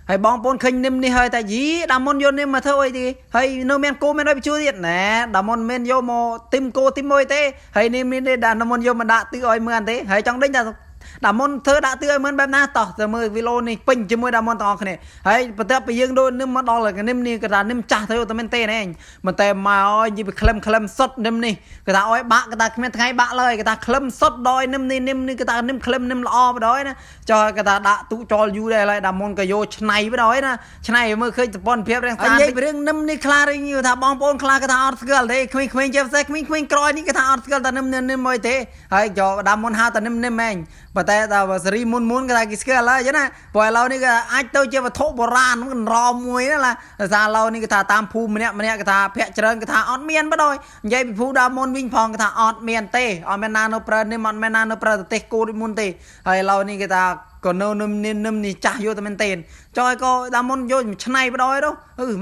ហើយបងប្អូនឃើញនឹមនេះហើយតែយីដាមុនយកនឹមមកធ្វើអីទេហើយនៅមានគោមានឲ្យបញ្ជួយទៀតណែដាមុនមានយកមកទីមគោទីមមួយទេហើយនេះមានដាមុនយកមកដាក់ទិឲ្យមើលទេហើយចង់ដេញដាមុនធ្វើដាក់ទិឲ្យមើលបែបណាតោះទៅមើលវីឡូនេះពេញជាមួយដាមុនទាំងអស់គ្នាហើយបន្ទាប់ពីយើងដូរនឹមមកដល់នឹមនេះគេថានឹមចាស់ទៅតែមែនទេណែមិនតែមកឲ្យនិយាយពីក្លឹមសុតនឹមនេះគេថាឲ្យបាក់គេថាគ្មានថ្ងៃបាក់ឡើយគេថាក្លឹមសុតដល់នឹមនេះគេថានឹមក្លឹមនឹមល្អបដ ாய் ណាចុះគេថាដាក់ទូចោលយូរដែរហើយដាមុនក៏យកឆ្នៃបដ ாய் ណាឆ្នៃមើលឃើញសពនភាពរាងស្អាតនិយាយពីរឿងនឹមនេះខ្លារីថាបងប្អូនខ្លាគេថាអត់ស្គាល់ទេក្មេងៗជាពិសេសក្មេងៗក្រោយនេះគេថាអត់ស្គាល់តែនឹមមួយទេហើយចុះដាមុនហៅតែនឹមមែងប៉ុន្តែដល់សេរីមុនគេថាគេស្គាល់ហើយចឹងណាព្រោះឥឡូវនេះគេអាចទៅជាវត្ថុបុរាណហ្នឹងរមមួយណាដោយសារឥឡូវនេះគេថាតាមភូមិម្នាក់គេថាភាគច្រើនគេថាអត់មានបដ ாய் និយាយពីភូដាមុនវិញផងគេថាអត់មានទេអត់មានណានៅប្រើនឹមអត់មានណានៅប្រើប្រទេសគោដូចមុនទេហើយឥឡូវនេះគេថាក៏នៅនឹមនេះចាស់យកតែមែនទេចុះក៏ដាមុនយកឆ្នៃបដ ாய்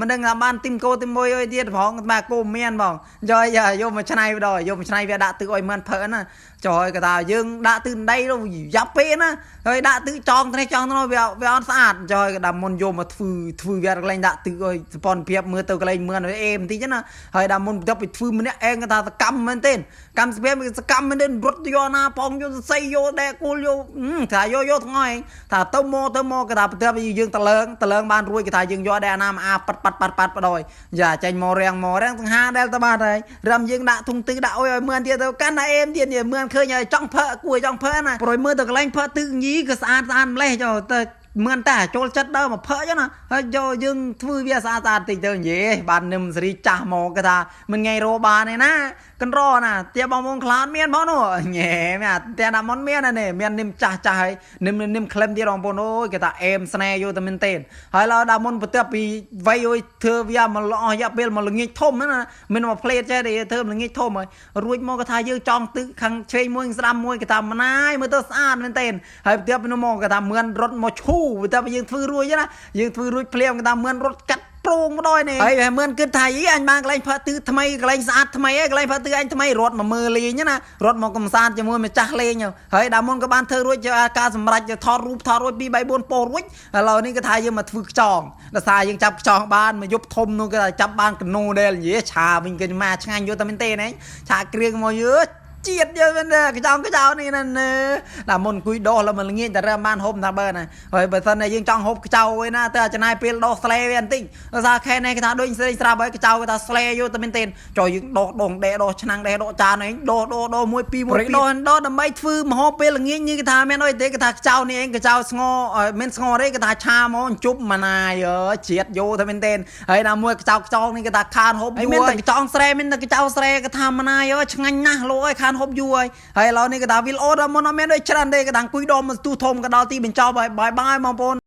មិនដឹងថាបានទីមគោទីមួយអីទៀតផងថាគោមានបងចុះយកមកឆ្នៃបដ ாய் យកមកឆ្នៃវាដាក់ទឹកឲ្យមិនផើណាចុះគេថាយើងដាក់ទឹកដីយ៉ាប់ពេកណាហើយដាក់ទឹកចង់ទៅវាអត់ស្អាតចុះគេដាមុនយកមកធ្វើវាកន្លែងដាក់ទឹកឲ្យសពនភាពមើលទៅកន្លែងមើលអេបន្តិចណាហើយដាមុនបន្ទាប់ពីធ្វើម្នាក់ឯងគេថាសកម្មមែនទេកម្មសភាពសកម្មមែនទេរត់យកណាផងយកសរសៃយកដែកគូលយកថាយកទាំងអស់ថាទៅមកគេថាបន្ទាប់ពីយើងតលើងបានរួចគេថាយើងយកដែរអាណាមកអាប៉ាត់បដ ாய் យ៉ាចេញមករាំងទាំងហាដែលទៅបានហើយរំយើងដាក់ធុងទឹកដាក់អុយឲ្យមើលទៀតទៅកាន់តែអេមទៀតមើលឃើញហើយចង់ផើគួរចង់ផើណាប្រួយមើលទៅកន្លែងផើទឹកញីក៏ស្អាតម្លេះចុះទៅមើលតែចូលចិត្តដើមមកផើចឹងណាហើយយកយើងធ្វើវាស្អាតតិចទៅនិយាយបាននឹមសេរីចាស់មកគេថាមិនងាយរកបានទេណាកន្រណាតែបងប្អូនខ្លានមានបងនោះញ៉ែមែនតែដាមុនមានណាមាននឹមចាស់ហើយនឹមក្លឹមទៀតបងប្អូនអូយគេថាអេមស្នេហ៍យកតែមែនទេហើយឡើយដាមុនបន្ទាប់ពីវ័យអុយធ្វើវាមកអស់រយៈពេលមកល្ងាចធំណាមានមកផ្លេតចេះទេធ្វើល្ងាចធំហើយរួចមកគេថាយើងចង់ទឹកខាងឆ្វេងមួយស្ដាំមួយគេថាម៉ណាយមើលទៅស្អាតមែនទេហើយបន្ទាប់ពីនោះមកគេថាមឿនរត់មកឈូបន្ទាប់ពីយើងធ្វើរួចណាយើងធ្វើរួចភ្លាមគេថាមឿនរត់កាត់ប្រងម្ដងនេះហើយមឿនគិតថាយីអញបានកន្លែងផើទិថ្មីកន្លែងស្អាតថ្មីហើយកន្លែងផើទិអញថ្មីរត់មកមើលលេងណារត់មកកំសាន្តជាមួយម្ចាស់លេងហើយដាមុនក៏បានធ្វើរួចការសម្រេចថតរូបថតរួច2 3 4ពោរួចឥឡូវនេះគេថាយើងមកធ្វើខ្ចងដោយសារយើងចាប់ខ្ចងបានមកយប់ធំនោះគេថាចាប់បានកណូដែលនិយាយឆាវិញគេមកឆ្ងាញ់យកតែមែនទេណាឆាគ្រឿងមកយើជាតិយកមែនទេកញ្ចោនេះណាតែមុនគួយដោះแล้วមិនល្ងាចតែរើបានហូបថាបើណាហើយបើសិនតែយើងចង់ហូបកញ្ចោឯណាទៅចំណាយពេលដោះស្លេវាបន្តិចដោយសារខែនេះគេថាដូចស្រីស្រាប់ហើយកញ្ចោគេថាស្លេយកតែមែនទេចុះយើងដោះដងដេដោះឆ្នាំងដេដោះចានឯងដោះ1 2 1ដោះដើម្បីធ្វើម្ហូបពេលល្ងាចនេះគេថាមានអីទេគេថាកញ្ចោនេះឯងកញ្ចោស្ងោមានស្ងោទេគេថាឆាមកជប់ម៉ណាយជាតិយកតែមែនទេហើយណាមួយកញ្ចោនេះគេថាខានហូបយូរមានតែកញ្ចោស្រែមានតែកញ្ចោស្រែគេថាម៉ណាយឆ្ងាញ់ណាស់លោកអើយខានហូបយូរហើយឥឡូវនេះគេថាវីលអូដល់មុនអត់មានដូចច្រើនទេគេថាអង្គុយដុំទូធំក៏ដល់ទីបញ្ចប់ហើយបាយបងប្អូន